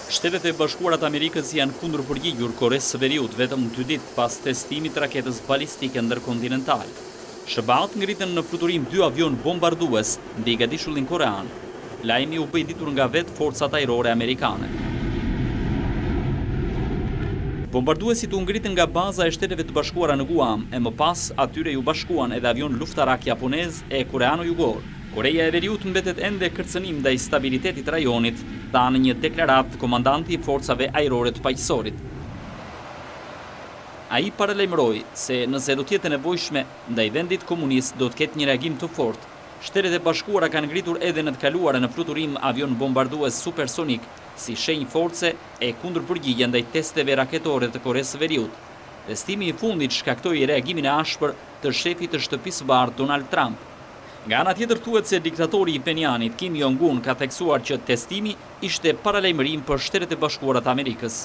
Shtetet e Bashkuara të Amerikës janë kundër përgjigjur Koresë së Veriut vetëm 2 ditë pas testimit të raketës balistike ndërkontinental. Shëbat ngritën në fluturim 2 avion bombardues mbi gatishtullin korean. Lajmi u bë i ditur nga vetë forcat ajrore amerikane. Bombarduesit u ngritën nga baza e Shteteve të Bashkuara në Guam, e më pas atyre ju bashkuan edhe avion luftarak japonez e koreano-jugor. Koreja e Veriut mbetet ende kërcënim ndaj stabilitetit rajonit, tha në një deklarat komandanti i forcave ajrore të paqësorit. Ai paralajmëroi se nëse do të jetë nevojshme ndaj vendit komunist do të ketë një reagim të fortë. Shtetet e Bashkuara kanë ngritur edhe në të kaluarën në fluturim avion bombardues supersonik si shenjë force e kundërpërgjigje ndaj testeve raketore të Koresë së Veriut. Testimi i fundit shkaktoi reagimin e ashpër të shefit të Shtëpisë së Bardhë Donald Trump. Nga ana tjetër thuhet se diktatori i Penjanit Kim Jong-un ka theksuar që testimi ishte paralajmërim për Shtetet e Bashkuara të Amerikës.